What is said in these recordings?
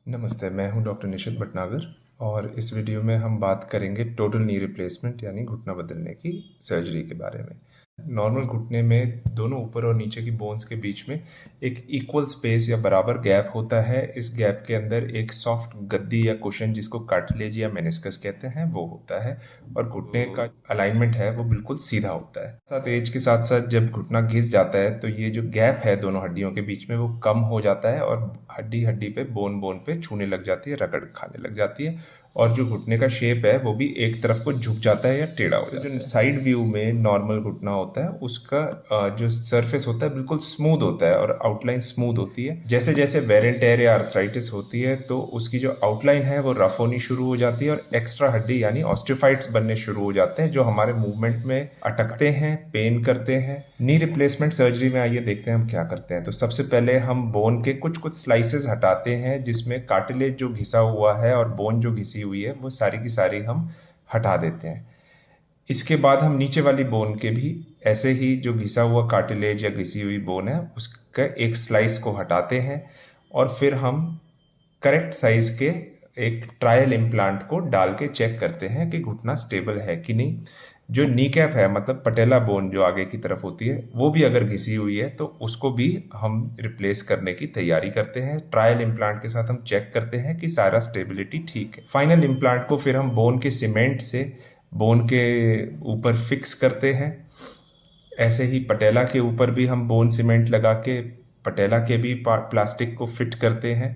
नमस्ते, मैं हूं डॉक्टर निशित भटनागर और इस वीडियो में हम बात करेंगे टोटल नी रिप्लेसमेंट यानी घुटना बदलने की सर्जरी के बारे में। नॉर्मल घुटने में दोनों ऊपर और नीचे की बोन्स के बीच में एक इक्वल स्पेस या बराबर गैप होता है। इस गैप के अंदर एक सॉफ्ट गद्दी या कुशन जिसको कार्टिलेज या मेनिस्कस कहते हैं वो होता है और घुटने का अलाइनमेंट है वो बिल्कुल सीधा होता है। साथ एज के साथ साथ जब घुटना घिस जाता है तो ये जो गैप है दोनों हड्डियों के बीच में वो कम हो जाता है और हड्डी हड्डी पे बोन पे छूने लग जाती है, रगड़ खाने लग जाती है और जो घुटने का शेप है वो भी एक तरफ को झुक जाता है या टेढ़ा हो जाता है। जो साइड व्यू में नॉर्मल घुटना होता है उसका जो सरफेस होता है बिल्कुल स्मूथ होता है और आउटलाइन स्मूथ होती है। जैसे जैसे वेर एंड टेयर या आर्थराइटिस होती है तो उसकी जो आउटलाइन है वो रफ होनी शुरू हो जाती है और एक्स्ट्रा हड्डी यानी ऑस्टियोफाइट्स बनने शुरू हो जाते हैं जो हमारे मूवमेंट में अटकते हैं, पेन करते हैं। नी रिप्लेसमेंट सर्जरी में आइए देखते हैं हम क्या करते हैं। तो सबसे पहले हम बोन के कुछ कुछ स्लाइसेस हटाते हैं जिसमें कार्टिलेज जो घिसा हुआ है और बोन जो घिसी हुई है वो सारी की सारी हम हटा देते हैं। इसके बाद हम नीचे वाली बोन के भी ऐसे ही जो घिसा हुआ कार्टिलेज या घिसी हुई बोन है उसका एक स्लाइस को हटाते हैं और फिर हम करेक्ट साइज के एक ट्रायल इम्प्लांट को डाल के चेक करते हैं कि घुटना स्टेबल है कि नहीं। जो नी कैप है मतलब पटेला बोन जो आगे की तरफ होती है वो भी अगर घिसी हुई है तो उसको भी हम रिप्लेस करने की तैयारी करते हैं। ट्रायल इम्प्लांट के साथ हम चेक करते हैं कि सारा स्टेबिलिटी ठीक है। फाइनल इम्प्लांट को फिर हम बोन के सीमेंट से बोन के ऊपर फिक्स करते हैं। ऐसे ही पटेला के ऊपर भी हम बोन सीमेंट लगा के पटेला के भी प्लास्टिक को फिट करते हैं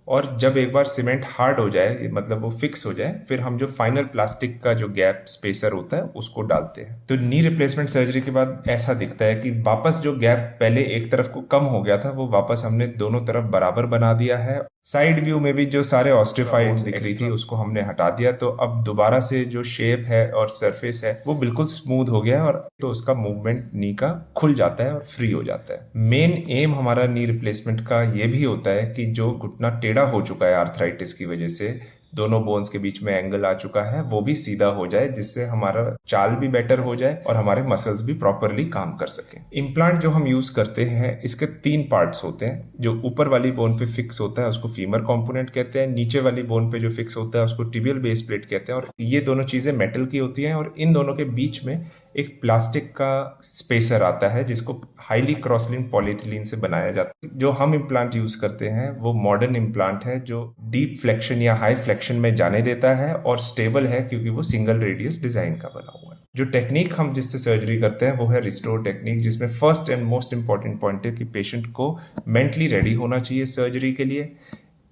और जब एक बार सीमेंट हार्ड हो जाए मतलब वो फिक्स हो जाए फिर हम जो फाइनल प्लास्टिक का जो गैप स्पेसर होता है उसको डालते हैं। तो नी रिप्लेसमेंट सर्जरी के बाद ऐसा दिखता है कि वापस जो गैप पहले एक तरफ को कम हो गया था वो वापस हमने दोनों तरफ बराबर बना दिया है। साइड व्यू में भी जो सारे ऑस्टियोफाइट्स दिख रही थी उसको हमने हटा दिया तो अब दोबारा से जो शेप है और सरफेस है वो बिल्कुल स्मूथ हो गया है और तो उसका मूवमेंट नी का खुल जाता है और फ्री हो जाता है। मेन एम हमारा नी रिप्लेसमेंट का ये भी होता है कि जो घुटना टेढ़ा हो चुका है आर्थराइटिस की वजह से, दोनों बोन्स के बीच में एंगल आ चुका है, वो भी सीधा हो जाए जिससे हमारा चाल भी बेटर हो जाए और हमारे मसल्स भी प्रॉपरली काम कर सकें। इम्प्लांट जो हम यूज करते हैं इसके 3 पार्ट्स होते हैं। जो ऊपर वाली बोन पे फिक्स होता है उसको फीमर कंपोनेंट कहते हैं, नीचे वाली बोन पे जो फिक्स होता है उसको टिबियल बेस प्लेट कहते हैं और ये दोनों चीजें मेटल की होती हैं और इन दोनों के बीच में एक प्लास्टिक का स्पेसर आता है जिसको हाईली क्रॉसलिंक पॉलीथिलीन से बनाया जाता है। जो हम इम्प्लांट यूज करते हैं वो मॉडर्न इम्प्लांट है जो डीप फ्लेक्शन या हाई फ्लेक्शन में जाने देता है और स्टेबल है क्योंकि वो सिंगल रेडियस डिजाइन का बना हुआ है। जो टेक्निक हम जिससे सर्जरी करते हैं वो है रिस्टोर टेक्निक, जिसमें first and most important point है कि पेशेंट को मेंटली रेडी होना चाहिए सर्जरी के लिए।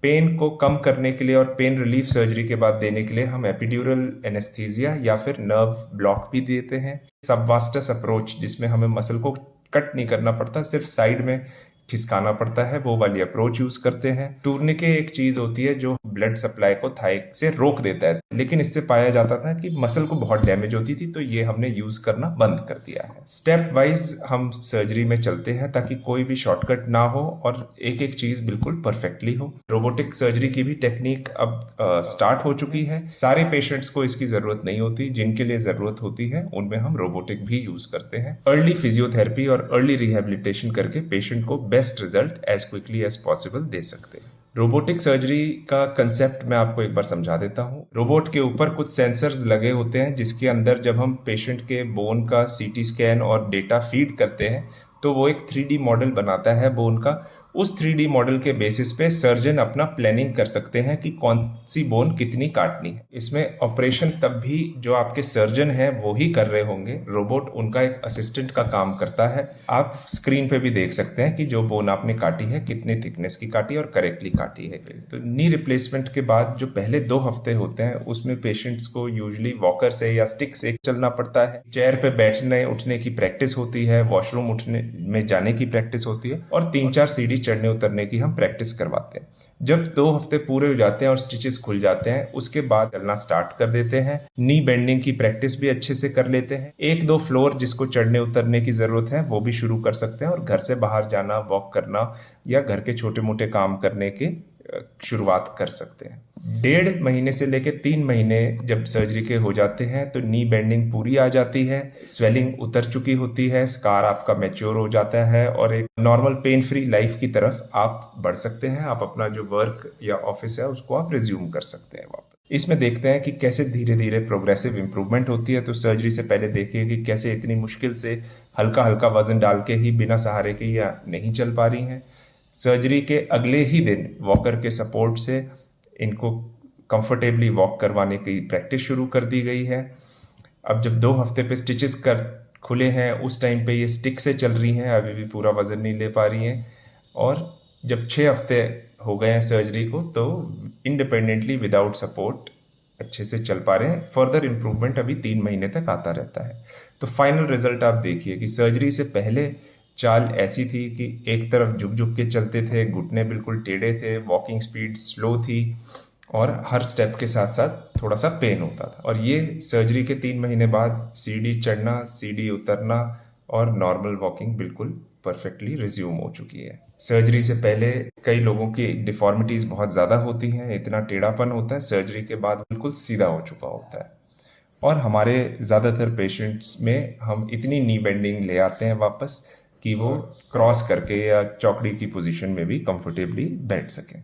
पेन को कम करने के लिए और पेन रिलीफ सर्जरी के बाद देने के लिए हम एपिड्यूरल एनेस्थीसिया या फिर नर्व ब्लॉक भी देते हैं। सबवास्टस अप्रोच जिसमें हमें मसल को कट नहीं करना पड़ता, सिर्फ साइड में खिसकाना पड़ता है, वो वाली अप्रोच यूज करते हैं। टूर्निके एक चीज होती है जो ब्लड सप्लाई को थाई से रोक देता है, लेकिन इससे पाया जाता था कि मसल को बहुत डैमेज होती थी तो ये हमने यूज करना बंद कर दिया है। स्टेप वाइज हम सर्जरी में चलते हैं ताकि कोई भी शॉर्टकट ना हो और एक एक चीज बिल्कुल परफेक्टली हो। रोबोटिक सर्जरी की भी टेक्निक अब स्टार्ट हो चुकी है। सारे पेशेंट्स को इसकी जरूरत नहीं होती, जिनके लिए जरूरत होती है उनमें हम रोबोटिक भी यूज करते हैं। अर्ली फिजियोथेरेपी और अर्ली रिहेबिलिटेशन करके पेशेंट को best result as quickly as possible दे सकते हैं। रोबोटिक सर्जरी का कंसेप्ट मैं आपको एक बार समझा देता हूं। रोबोट के ऊपर कुछ सेंसर्स लगे होते हैं जिसके अंदर जब हम पेशेंट के बोन का सीटी स्कैन और डेटा फीड करते हैं तो वो एक 3D मॉडल बनाता है बोन का। उस 3D मॉडल के बेसिस पे सर्जन अपना प्लानिंग कर सकते हैं कि कौन सी बोन कितनी काटनी है। इसमें ऑपरेशन तब भी जो आपके सर्जन हैं वो ही कर रहे होंगे, रोबोट उनका एक असिस्टेंट का काम करता है। आप स्क्रीन पे भी देख सकते हैं कि जो बोन आपने काटी है कितने थिकनेस की काटी और करेक्टली काटी है। तो नी रिप्लेसमेंट के बाद जो पहले 2 हफ्ते होते हैं उसमें पेशेंट्स को यूजुअली वॉकर से या स्टिक से चलना पड़ता है। चेयर पे बैठने उठने की प्रैक्टिस होती है, वॉशरूम उठने में जाने की प्रैक्टिस होती है और 3-4 सीढ़ी चढ़ने उतरने की हम प्रैक्टिस करवाते हैं। जब 2 हफ्ते पूरे हो जाते हैं और स्टिचेस खुल जाते हैं उसके बाद चलना स्टार्ट कर देते हैं। नी बेंडिंग की प्रैक्टिस भी अच्छे से कर लेते हैं। 1-2 फ्लोर जिसको चढ़ने उतरने की जरूरत है वो भी शुरू कर सकते हैं और घर से बाहर जाना, वॉक करना या घर के छोटे मोटे काम करने की शुरुआत कर सकते हैं। 1.5 महीने से लेकर 3 महीने जब सर्जरी के हो जाते हैं तो नी बेंडिंग पूरी आ जाती है, स्वेलिंग उतर चुकी होती है, स्कार आपका मैच्योर हो जाता है और एक नॉर्मल पेन फ्री लाइफ की तरफ आप बढ़ सकते हैं। आप अपना जो वर्क या ऑफिस है उसको आप रिज्यूम कर सकते हैं वापस। इसमें देखते हैं कि कैसे धीरे धीरे प्रोग्रेसिव इंप्रूवमेंट होती है। तो सर्जरी से पहले देखिए कि कैसे इतनी मुश्किल से हल्का हल्का वजन डाल के ही बिना सहारे के या नहीं चल पा रही हैं। सर्जरी के अगले ही दिन वॉकर के सपोर्ट से इनको कंफर्टेबली वॉक करवाने की प्रैक्टिस शुरू कर दी गई है। अब जब 2 हफ्ते पे स्टिचेस कर खुले हैं उस टाइम पे ये स्टिक से चल रही हैं, अभी भी पूरा वजन नहीं ले पा रही हैं। और जब 6 हफ्ते हो गए हैं सर्जरी को तो इंडिपेंडेंटली विदाउट सपोर्ट अच्छे से चल पा रहे हैं। फर्दर इम्प्रूवमेंट अभी 3 महीने तक आता रहता है। तो फाइनल रिजल्ट आप देखिए कि सर्जरी से पहले चाल ऐसी थी कि एक तरफ झुक झुक के चलते थे, घुटने बिल्कुल टेढ़े थे, वॉकिंग स्पीड स्लो थी और हर स्टेप के साथ साथ थोड़ा सा पेन होता था। और ये सर्जरी के 3 महीने बाद सीढ़ी चढ़ना, सीढ़ी उतरना और नॉर्मल वॉकिंग बिल्कुल परफेक्टली रिज्यूम हो चुकी है। सर्जरी से पहले कई लोगों की डिफॉर्मिटीज़ बहुत ज़्यादा होती हैं, इतना टेढ़ापन होता है, सर्जरी के बाद बिल्कुल सीधा हो चुका होता है। और हमारे ज़्यादातर पेशेंट्स में हम इतनी नी बेंडिंग ले आते हैं वापस कि वो क्रॉस करके या चौकड़ी की पोजीशन में भी कंफर्टेबली बैठ सकें।